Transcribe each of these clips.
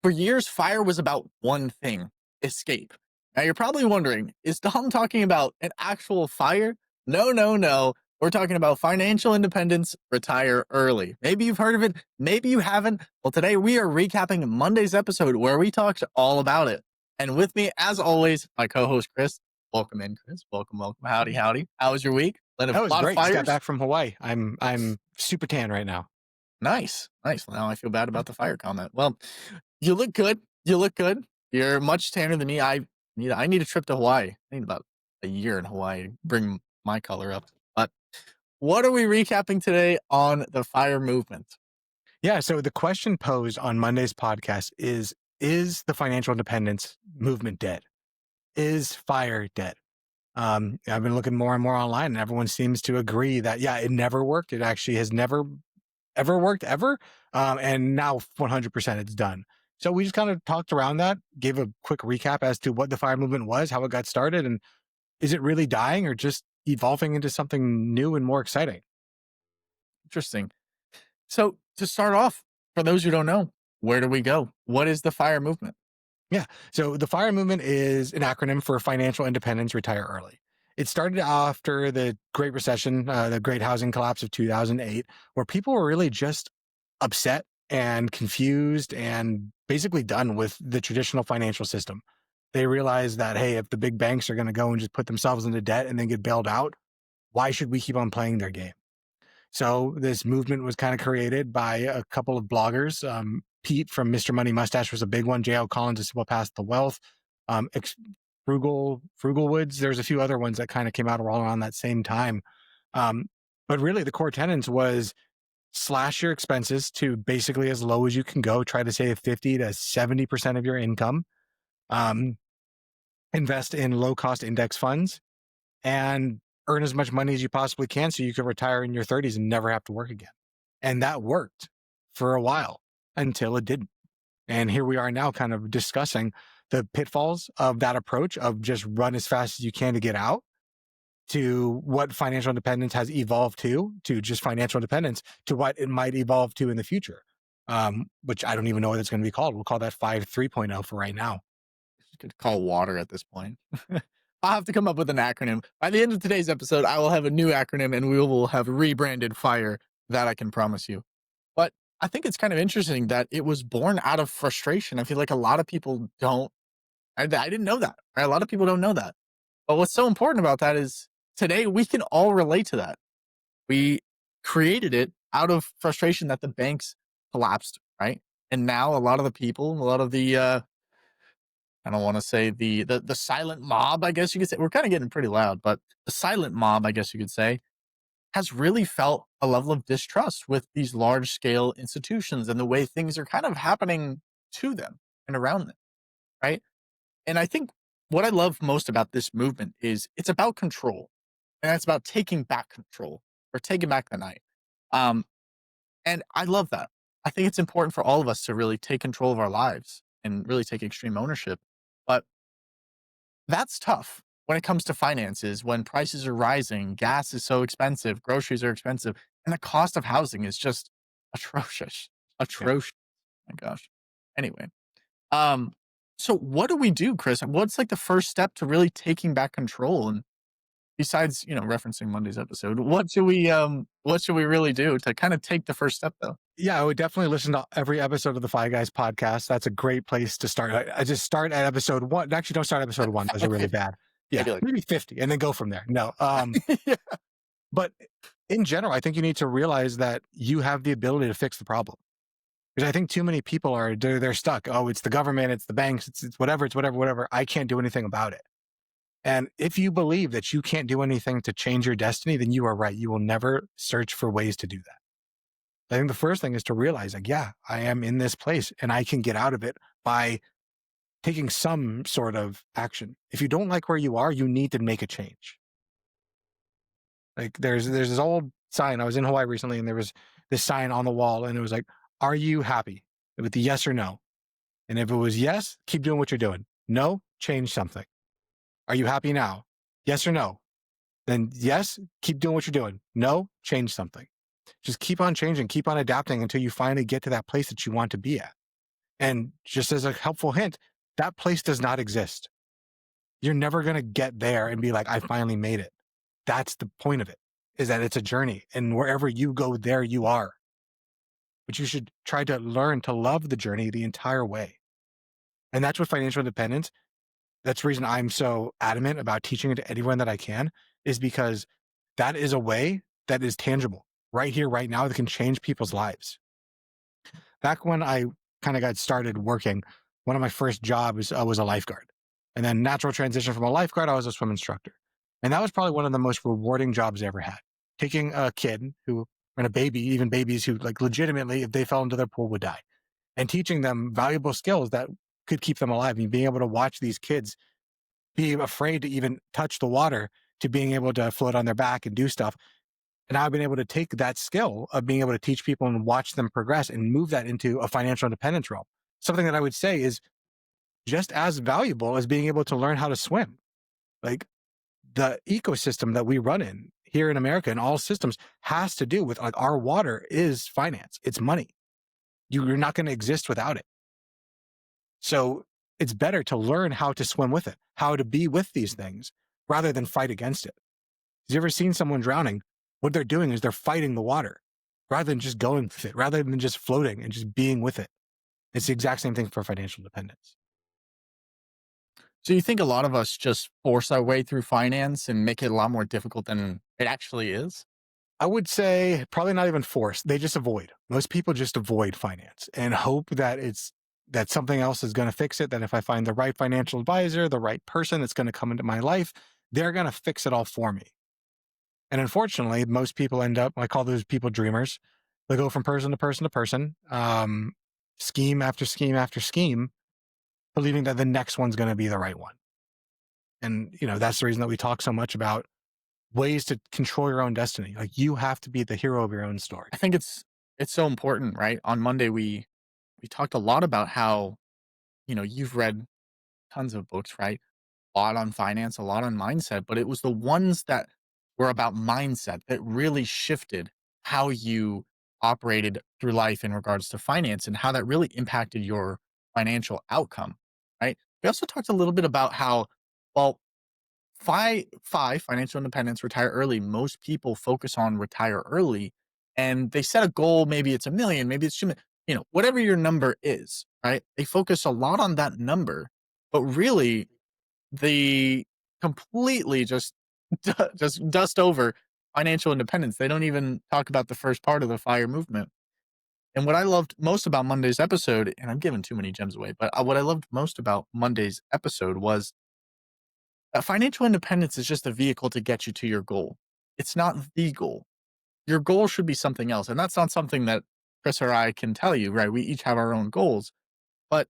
For years, fire was about one thing: escape. Now, you're probably wondering, is Dom talking about an actual fire? No, no, no. We're talking about financial independence, retire early. Maybe you've heard of it, maybe you haven't. Well, today we are recapping Monday's episode where we talked all about it. And with me, as always, my co host, Chris. Welcome in, Chris. Welcome, welcome. Howdy, howdy. How was your week? A That was lot of great. Just got fires? back from Hawaii. I'm super tan right now. Nice, nice. Now I feel bad about the fire comment. Well, you look good. You look good. You're much tanner than me. I need a trip to Hawaii. I need about a year in Hawaii to bring my color up. But what are we recapping today on the fire movement? Yeah. So the question posed on Monday's podcast is the financial independence movement dead? Is fire dead? I've been looking more and more online, and everyone seems to agree that, yeah, it never worked. It actually has never, ever worked ever. And now 100% it's done. So we just kind of talked around that, gave a quick recap as to what the fire movement was, how it got started, and is it really dying or just evolving into something new and more exciting? Interesting. So to start off, for those who don't know, where do we go? What is the fire movement? Yeah. So the FIRE movement is an acronym for Financial Independence, Retire Early. It started after the Great Recession, the Great Housing Collapse of 2008, where people were really just upset and confused and basically done with the traditional financial system. They realized that, hey, if the big banks are going to go and just put themselves into debt and then get bailed out, why should we keep on playing their game? So this movement was kind of created by a couple of bloggers. Pete from Mr. Money Mustache was a big one. J.L. Collins is Simple Path to Wealth. Um, Frugal Woods. There's a few other ones that kind of came out all around that same time. Um, but really, the core tenets was slash your expenses to basically as low as you can go. Try to save 50 to 70% of your income. Um, invest in low cost index funds and earn as much money as you possibly can so you can retire in your 30s and never have to work again. And that worked for a while until it didn't. And here we are now kind of discussing the pitfalls of that approach of just run as fast as you can to get out to what financial independence has evolved to just financial independence to what it might evolve to in the future, which I don't even know what it's going to be called. We'll call that 5 3.0 for right now. Could call water at this point. I'll have to come up with an acronym. By the end of today's episode, I will have a new acronym and we will have rebranded fire. That I can promise you. But I think it's kind of interesting that it was born out of frustration. I feel like a lot of people don't, I didn't know that. Right? A lot of people don't know that. But what's so important about that is today we can all relate to that. We created it out of frustration that the banks collapsed, right? And now a lot of the people, a lot of the I don't want to say the silent mob, I guess you could say. We're kind of getting pretty loud, but the silent mob, I guess you could say, has really felt a level of distrust with these large scale institutions and the way things are kind of happening to them and around them, right? And I think what I love most about this movement is it's about control, and it's about taking back control or taking back the night. Um, and I love that. I think it's important for all of us to really take control of our lives and really take extreme ownership. But that's tough when it comes to finances, when prices are rising, gas is so expensive, groceries are expensive, and the cost of housing is just atrocious. Yeah. Atrocious. My gosh. Anyway, um, so what do we do, Chris? What's like the first step to really taking back control? And besides, referencing Monday's episode, what should we really do to kind of take the first step though? Yeah, I would definitely listen to every episode of the Five Guys podcast. That's a great place to start. I just start at episode one. Actually, don't start episode one. Those are really 50, bad. Yeah, maybe like maybe 50 and then go from there. No. yeah. But in general, I think you need to realize that you have the ability to fix the problem. Because I think too many people they're stuck. Oh, it's the government, it's the banks, it's whatever, whatever. I can't do anything about it. And if you believe that you can't do anything to change your destiny, then you are right. You will never search for ways to do that. I think the first thing is to realize, like, yeah, I am in this place and I can get out of it by taking some sort of action. If you don't like where you are, you need to make a change. Like there's this old sign. I was in Hawaii recently and there was this sign on the wall and it was like, are you happy? With the yes or no. And if it was yes, keep doing what you're doing. No, change something. Are you happy now? Yes or no? Then yes, keep doing what you're doing. No, change something. Just keep on changing, keep on adapting until you finally get to that place that you want to be at. And just as a helpful hint, that place does not exist. You're never going to get there and be like, I finally made it. That's the point of it, is that it's a journey. And wherever you go, there you are. But you should try to learn to love the journey the entire way. And that's what financial independence, that's the reason I'm so adamant about teaching it to anyone that I can, is because that is a way that is tangible right here, right now, that can change people's lives. Back when I kind of got started working, one of my first jobs was a lifeguard. And then natural transition from a lifeguard, I was a swim instructor. And that was probably one of the most rewarding jobs I ever had. Taking a kid who, and a baby, even babies who like legitimately, if they fell into their pool, would die, and teaching them valuable skills that could keep them alive. And being able to watch these kids be afraid to even touch the water to being able to float on their back and do stuff. And I've been able to take that skill of being able to teach people and watch them progress and move that into a financial independence realm. Something that I would say is just as valuable as being able to learn how to swim. Like the ecosystem that we run in here in America and all systems has to do with like our water is finance, it's money. You're not going to exist without it. So it's better to learn how to swim with it, how to be with these things rather than fight against it. Have you ever seen someone drowning? What they're doing is they're fighting the water rather than just going with it, rather than just floating and just being with it. It's the exact same thing for financial independence. So you think a lot of us just force our way through finance and make it a lot more difficult than it actually is? I would say probably not even force. They just avoid. Most people just avoid finance and hope that that something else is going to fix it. That if I find the right financial advisor, the right person that's going to come into my life, they're going to fix it all for me. And unfortunately, most people end up, I call those people dreamers. They go from person to person to person, scheme after scheme after scheme, believing that the next one's going to be the right one. And, that's the reason that we talk so much about ways to control your own destiny. Like you have to be the hero of your own story. I think it's so important, right? On Monday we talked a lot about how, you've read tons of books, right? A lot on finance, a lot on mindset, but it was the ones that were about mindset that really shifted how you operated through life in regards to finance and how that really impacted your financial outcome, right? We also talked a little bit about how, well, five financial independence, retire early. Most people focus on retire early and they set a goal. Maybe it's a million, maybe it's 2 million, whatever your number is, right? They focus a lot on that number, but really they completely just just dust over financial independence. They don't even talk about the first part of the FIRE movement. And what I loved most about Monday's episode, and I'm giving too many gems away, but what I loved most about Monday's episode was that financial independence is just a vehicle to get you to your goal. It's not the goal. Your goal should be something else. And that's not something that Chris or I can tell you, right? We each have our own goals, but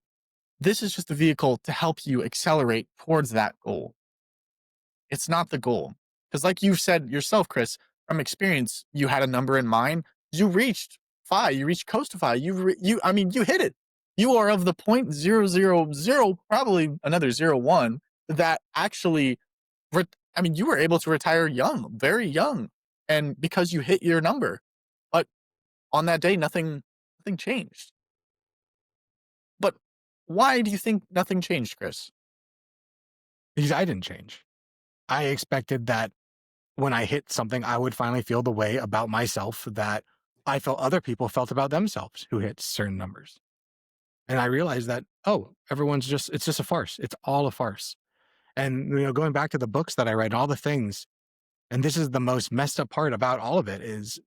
this is just a vehicle to help you accelerate towards that goal. It's not the goal. Because, like you said yourself, Chris, from experience, you had a number in mind. You reached five. You reached close to five. I mean, you hit it. You are of the 0.000, probably another 0.1 that actually, I mean, you were able to retire young, very young, and because you hit your number. But on that day, nothing changed. But why do you think nothing changed, Chris? Because I didn't change. I expected that when I hit something, I would finally feel the way about myself that I felt other people felt about themselves who hit certain numbers. And I realized that, oh, it's just a farce. It's all a farce. And, going back to the books that I read and all the things, and this is the most messed up part about all of it is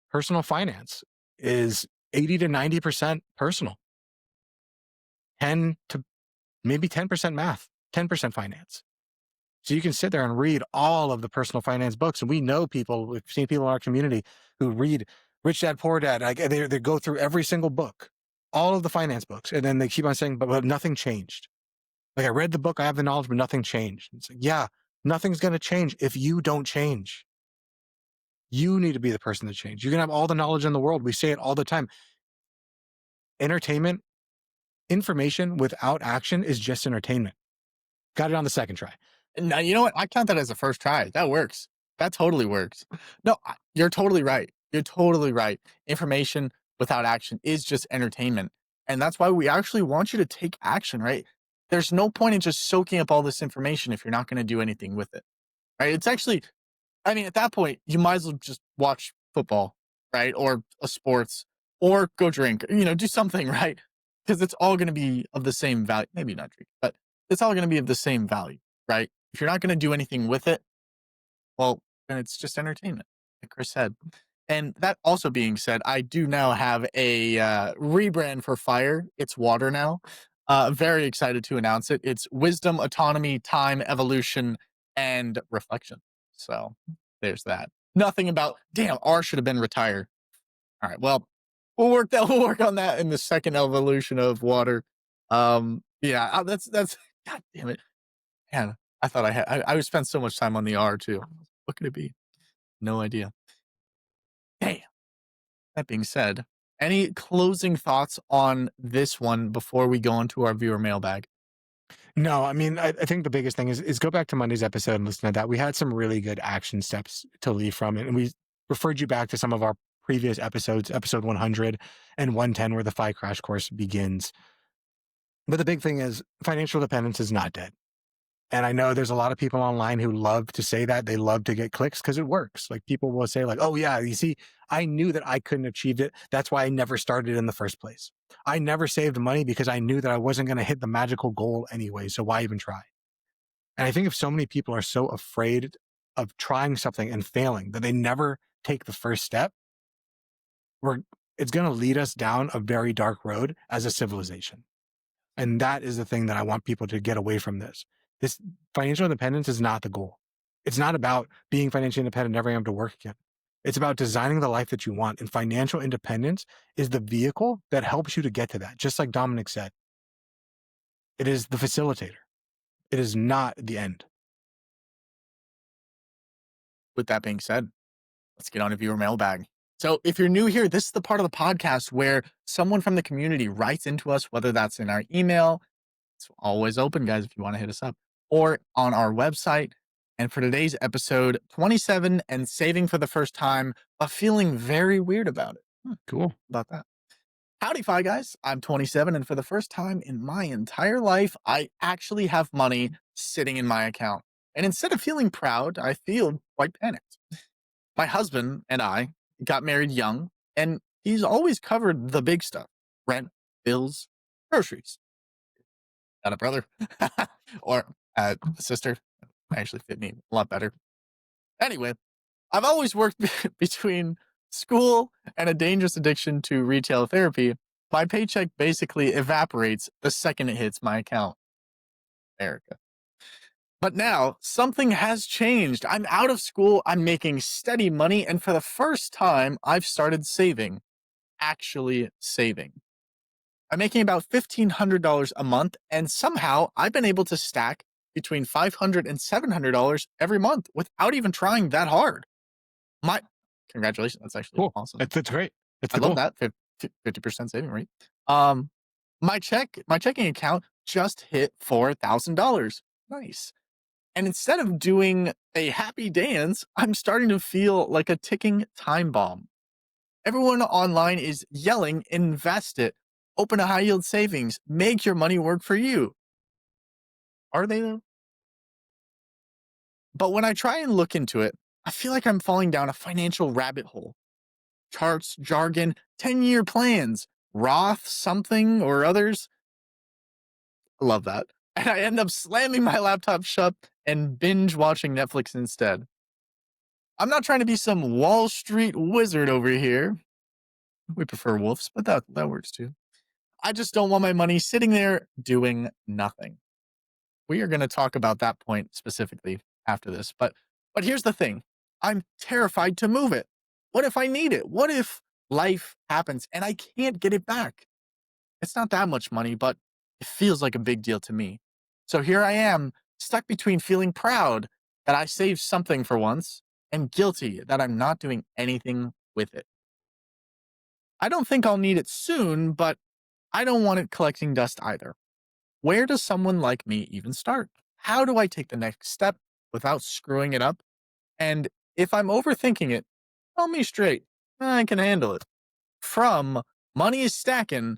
personal finance is 80 to 90% personal, 10 to maybe 10% math, 10% finance. So you can sit there and read all of the personal finance books. And we know people, we've seen people in our community who read Rich Dad, Poor Dad. Like they go through every single book, all of the finance books. And then they keep on saying, but nothing changed. Like I read the book, I have the knowledge, but nothing changed. It's like, yeah, nothing's going to change if you don't change. You need to be the person to change. You can have all the knowledge in the world. We say it all the time. Entertainment, information without action is just entertainment. Got it on the second try. No, you know what? I count that as a first try. That works. That totally works. No, you're totally right. You're totally right. Information without action is just entertainment. And that's why we actually want you to take action, right? There's no point in just soaking up all this information if you're not going to do anything with it, right? It's actually, I mean, at that point, you might as well just watch football, right? Or a sports, or go drink, do something, right? Because it's all going to be of the same value. Maybe not drink, but it's all going to be of the same value, right? If you're not going to do anything with it, well, then it's just entertainment, like Chris said. And that also being said, I do now have a rebrand for Fire. It's water now. Very excited to announce it. It's wisdom, autonomy, time, evolution, and reflection. So there's that. Nothing about damn R should have been retired. All right, well, we'll work that. We'll work on that in the second evolution of water. Yeah, that's God damn it, man. I thought I would spend so much time on the R too. What could it be? No idea. Damn. That being said, any closing thoughts on this one before we go into our viewer mailbag? No, I mean, I think the biggest thing is go back to Monday's episode and listen to that. We had some really good action steps to leave from it. And we referred you back to some of our previous episodes, episode 100 and 110, where the FI crash course begins. But the big thing is financial dependence is not dead. And I know there's a lot of people online who love to say that. They love to get clicks because it works. Like people will say, like, oh, yeah, you see, I knew that I couldn't achieve it. That's why I never started in the first place. I never saved money because I knew that I wasn't going to hit the magical goal anyway. So why even try? And I think if so many people are so afraid of trying something and failing that they never take the first step, we're, it's going to lead us down a very dark road as a civilization. And that is the thing that I want people to get away from this. This financial independence is not the goal. It's not about being financially independent, never having to work again. It's about designing the life that you want. And financial independence is the vehicle that helps you to get to that. Just like Dominic said, it is the facilitator. It is not the end. With that being said, let's get on to viewer mailbag. So, if you're new here, this is the part of the podcast where someone from the community writes into us, whether that's in our email, it's always open, guys, if you want to hit us up, or on our website. And for today's episode, 27 and saving for the first time, but feeling very weird about it. Cool. About that. Howdy, Fi Guys. I'm 27, and for the first time in my entire life, I actually have money sitting in my account. And instead of feeling proud, I feel quite panicked. My husband and I got married young, and he's always covered the big stuff: rent, bills, groceries. Got a brother or a sister. Actually fit me a lot better. Anyway, I've always worked between school and a dangerous addiction to retail therapy. My paycheck basically evaporates the second it hits my account. Erica. But now something has changed. I'm out of school. I'm making steady money. And for the first time, I've started saving, actually saving. I'm making about $1,500 a month. And somehow I've been able to stack between $500 and $700 every month without even trying that hard. My congratulations. That's actually Cool. awesome. That's great. That's I the love goal. that 50% saving rate. Um, my checking account just hit $4,000. Nice. And instead of doing a happy dance, I'm starting to feel like a ticking time bomb. Everyone online is yelling, invest it, open a high yield savings, make your money work for you. Are they though? But when I try and look into it, I feel like I'm falling down a financial rabbit hole. Charts, jargon, 10-year plans, Roth, something or others. I love that. And I end up slamming my laptop shut and binge watching Netflix instead. I'm not trying to be some Wall Street wizard over here. We prefer wolves, but that works too. I just don't want my money sitting there doing nothing. We are going to talk about that point specifically after this. But here's the thing. I'm terrified to move it. What if I need it? What if life happens and I can't get it back? It's not that much money, but it feels like a big deal to me. So here I am, stuck between feeling proud that I saved something for once and guilty that I'm not doing anything with it. I don't think I'll need it soon, but I don't want it collecting dust either. Where does someone like me even start? How do I take the next step without screwing it up? And if I'm overthinking it, tell me straight. I can handle it. From money is stacking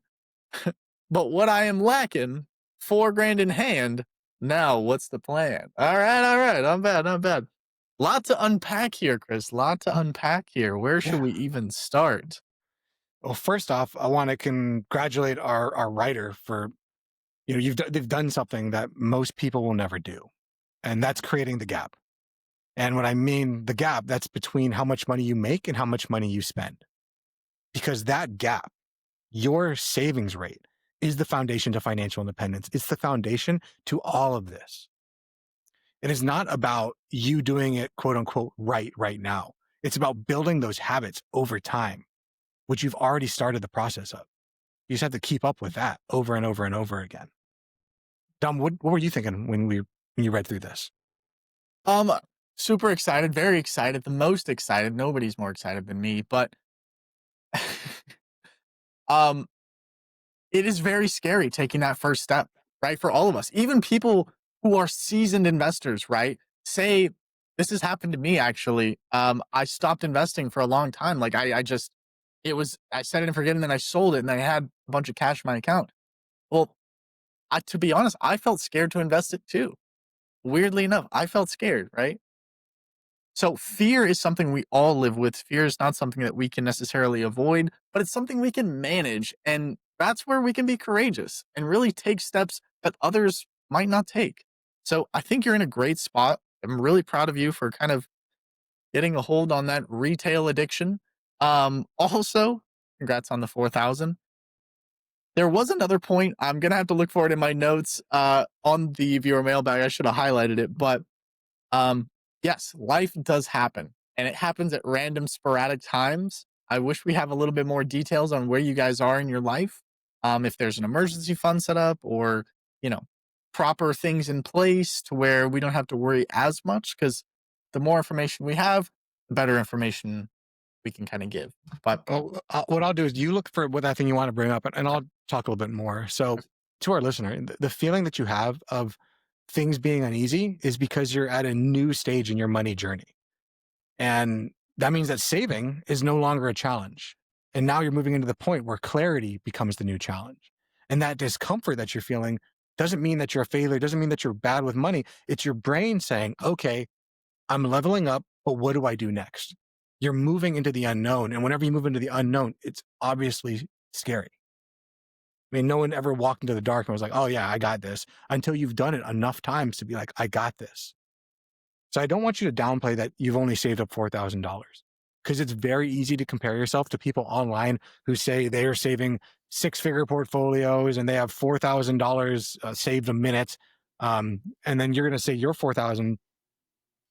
But what I am lacking, 4 grand in hand. Now, what's the plan? All right. Not bad, not bad. Lot to unpack here, Chris. Lot to unpack here. Where should Yeah. we even start? Well, first off, I want to congratulate our writer for, they've done something that most people will never do, and that's creating the gap. And when I mean the gap, that's between how much money you make and how much money you spend. Because that gap, your savings rate, is the foundation to financial independence. It's the foundation to all of this. It is not about you doing it, quote unquote, right now. It's about building those habits over time, which you've already started the process of. You just have to keep up with that over and over and over again. Dom, what were you thinking when you read through this? Um, Super excited, very excited, the most excited. Nobody's more excited than me, but um, it is very scary taking that first step, right? For all of us, even people who are seasoned investors, right? Say this has happened to me actually. I stopped investing for a long time. Like I just I set it and forget it and then I sold it and I had a bunch of cash in my account. Well, to be honest, I felt scared to invest it too. Weirdly enough, I felt scared, right? So fear is something we all live with. Fear is not something that we can necessarily avoid, but it's something we can manage. And that's where we can be courageous and really take steps that others might not take. So I think you're in a great spot. I'm really proud of you for kind of getting a hold on that retail addiction. Also, congrats on the 4,000. There was another point. I'm gonna have to look for it in my notes on the viewer mailbag. I should have highlighted it, but um, yes, life does happen, and it happens at random, sporadic times. I wish we have a little bit more details on where you guys are in your life. If there's an emergency fund set up, or you know, proper things in place to where we don't have to worry as much. Because the more information we have, the better information we can kind of give. But Oh, what I'll do is you look for what that thing you want to bring up, and I'll talk a little bit more. So, to our listener, the feeling that you have of things being uneasy is because you're at a new stage in your money journey. And that means that saving is no longer a challenge. And now you're moving into the point where clarity becomes the new challenge. And that discomfort that you're feeling doesn't mean that you're a failure, doesn't mean that you're bad with money. It's your brain saying, okay, I'm leveling up, but what do I do next? You're moving into the unknown. And whenever you move into the unknown, it's obviously scary. I mean, no one ever walked into the dark and was like, oh, yeah, I got this, until you've done it enough times to be like, I got this. So I don't want you to downplay that you've only saved up $4,000, because it's very easy to compare yourself to people online who say they are saving six-figure portfolios and they have $4,000 saved a minute. And then you're going to say your 4,000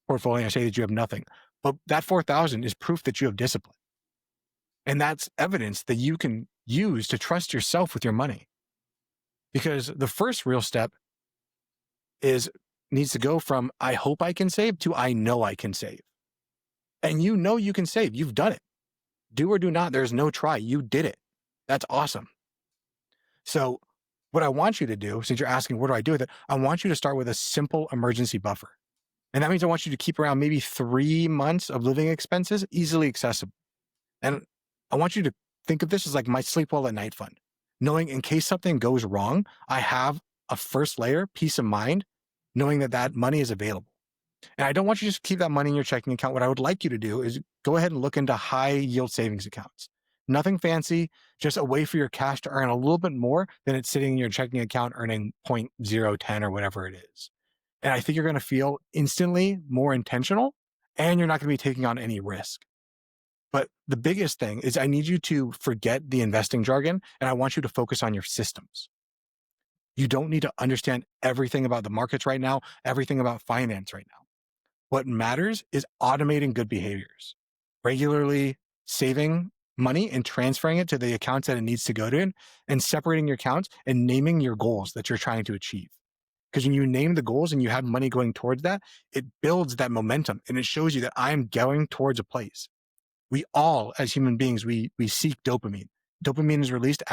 portfolio and say that you have nothing. But that 4,000 is proof that you have discipline. And that's evidence that you can use to trust yourself with your money. Because the first real step is needs to go from I hope I can save to I know I can save. And you know you can save. You've done it. Do or do not, there's no try. You did it. That's awesome. So what I want you to do, since you're asking what do I do with it, I want you to start with a simple emergency buffer. And that means I want you to keep around maybe 3 months of living expenses easily accessible. And I want you to think of this as like my sleep well at night fund, knowing in case something goes wrong, I have a first layer peace of mind, knowing that that money is available. And I don't want you to just keep that money in your checking account. What I would like you to do is go ahead and look into high yield savings accounts. Nothing fancy, just a way for your cash to earn a little bit more than it's sitting in your checking account earning 0.010 or whatever it is. And I think you're going to feel instantly more intentional, and you're not going to be taking on any risk. But the biggest thing is I need you to forget the investing jargon, and I want you to focus on your systems. You don't need to understand everything about the markets right now, everything about finance right now. What matters is automating good behaviors, regularly saving money and transferring it to the accounts that it needs to go to, and separating your accounts and naming your goals that you're trying to achieve. Because when you name the goals and you have money going towards that, it builds that momentum and it shows you that I'm going towards a place. We all, as human beings, we seek dopamine. Dopamine is released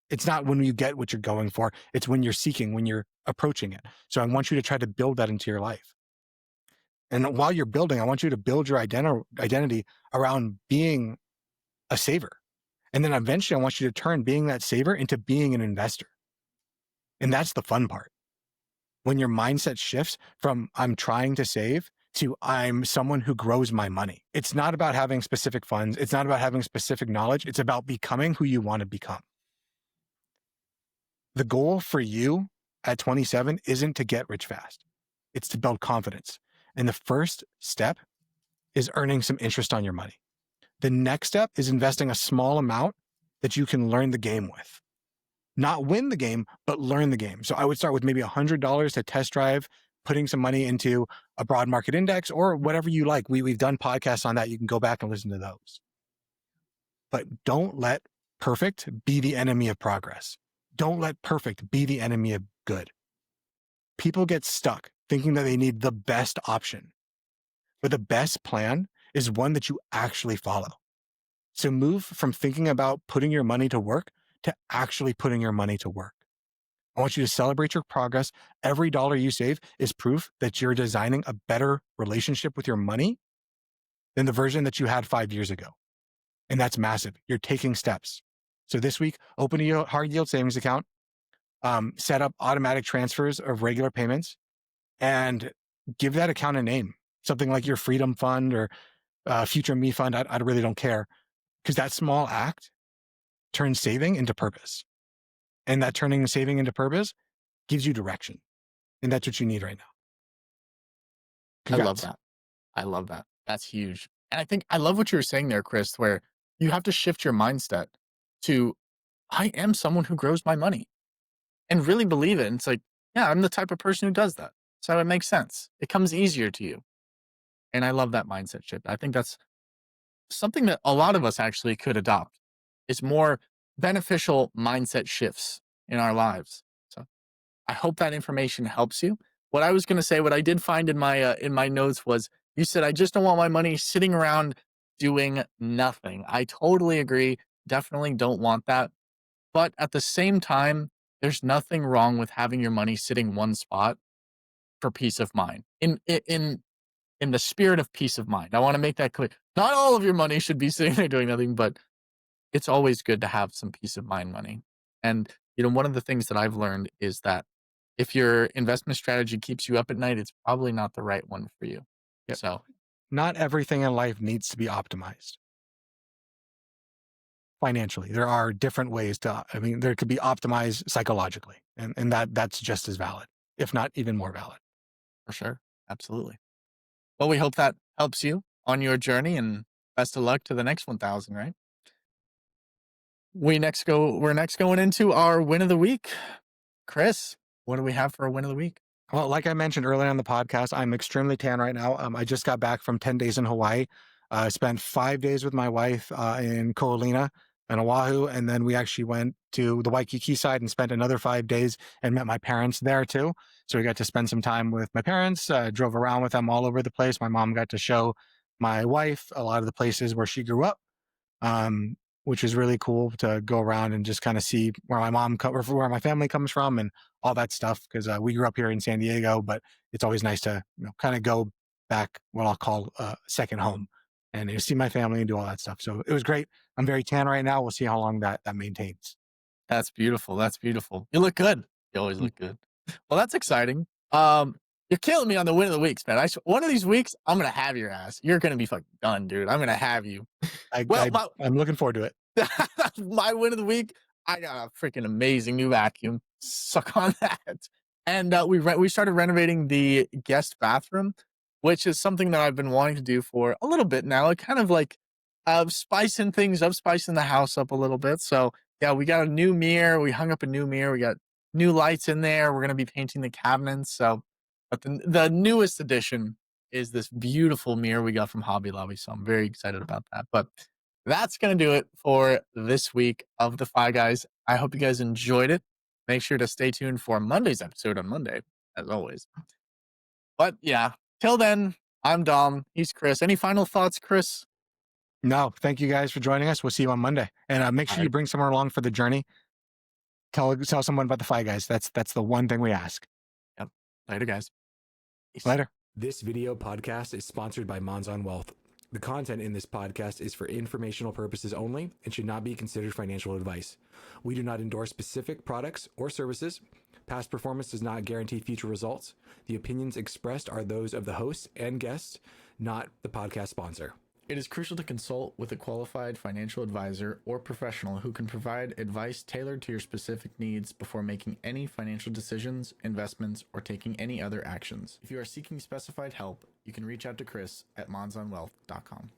it's not when you get what you're going for, it's when you're seeking, when you're approaching it. So I want you to try to build that into your life. And while you're building, I want you to build your identity around being a saver. And then eventually I want you to turn being that saver into being an investor. And that's the fun part. When your mindset shifts from I'm trying to save to I'm someone who grows my money. It's not about having specific funds. It's not about having specific knowledge. It's about becoming who you want to become. The goal for you at 27 isn't to get rich fast. It's to build confidence. And the first step is earning some interest on your money. The next step is investing a small amount that you can learn the game with. Not win the game, but learn the game. So I would start with maybe $100 to test drive, putting some money into a broad market index or whatever you like. We've done podcasts on that. You can go back and listen to those. But don't let perfect be the enemy of progress. Don't let perfect be the enemy of good. People get stuck thinking that they need the best option. But the best plan is one that you actually follow. So move from thinking about putting your money to work to actually putting your money to work. I want you to celebrate your progress. Every dollar you save is proof that you're designing a better relationship with your money than the version that you had 5 years ago. And that's massive. You're taking steps. So this week, open a hard yield savings account, set up automatic transfers of regular payments, and give that account a name. Something like your Freedom Fund or Future Me Fund. I really don't care, because that small act turns saving into purpose. And that turning saving into purpose gives you direction. And that's what you need right now. I love Congrats. that. I love that. That's huge. And I think I love what you were saying there, Chris, where you have to shift your mindset to I am someone who grows my money and really believe it. And it's like, yeah, I'm the type of person who does that. So it makes sense. It comes easier to you. And I love that mindset shift. I think that's something that a lot of us actually could adopt. It's more beneficial mindset shifts in our lives. So I hope that information helps you. What I was going to say, what I did find in my notes was you said I just don't want my money sitting around doing nothing. I totally agree. Definitely don't want that. But at the same time, there's nothing wrong with having your money sitting one spot for peace of mind. In the spirit of peace of mind, I want to make that clear. Not all of your money should be sitting there doing nothing, but it's always good to have some peace of mind money. And one of the things that I've learned is that if your investment strategy keeps you up at night, it's probably not the right one for you. Yep. So, Not everything in life needs to be optimized financially. There are different ways there could be optimized psychologically. And that's just as valid, if not even more valid. for sure, absolutely. Well, we hope that helps you on your journey, and best of luck to the next 1,000. Right? We're next going into our win of the week. Chris, what do we have for a win of the week? Well, like I mentioned earlier on the podcast, I'm extremely tan right now. I just got back from 10 days in Hawaii. I spent 5 days with my wife in Ko'olina and Oahu. And then we actually went to the Waikiki side and spent another 5 days and met my parents there too. So we got to spend some time with my parents, drove around with them all over the place. My mom got to show my wife a lot of the places where she grew up, um, which is really cool to go around and just kind of see where where my family comes from and all that stuff. Because we grew up here in San Diego, but it's always nice to kind of go back what I'll call second home and see my family and do all that stuff. So it was great. I'm very tan right now. We'll see how long that maintains. That's beautiful. That's beautiful. You look good. You always Mm. look good. Well, that's exciting. You're killing me on the win of the weeks, man. One of these weeks, I'm gonna have your ass. You're gonna be fucking done, dude. I'm gonna have you. Well, I'm looking forward to it. my win of the week, I got a freaking amazing new vacuum. Suck on that. And we started renovating the guest bathroom, which is something that I've been wanting to do for a little bit now. It kind of like spicing things up, spicing the house up a little bit. So yeah, we got a new mirror. We hung up a new mirror. We got new lights in there. We're gonna be painting the cabinets. So, but the newest addition is this beautiful mirror we got from Hobby Lobby. So I'm very excited about that. But that's going to do it for this week of the Fi Guys. I hope you guys enjoyed it. Make sure to stay tuned for Monday's episode on Monday, as always. But yeah, till then, I'm Dom. He's Chris. Any final thoughts, Chris? No, thank you guys for joining us. We'll see you on Monday. And make sure you bring someone along for the journey. Tell someone about the Fi Guys. That's the one thing we ask. Yep. Later, guys. Peace. Later. This video podcast is sponsored by Monzon Wealth. The content in this podcast is for informational purposes only and should not be considered financial advice. We do not endorse specific products or services. Past performance does not guarantee future results. The opinions expressed are those of the hosts and guests, not the podcast sponsor. It is crucial to consult with a qualified financial advisor or professional who can provide advice tailored to your specific needs before making any financial decisions, investments, or taking any other actions. If you are seeking specified help, you can reach out to Chris at monzonwealth.com.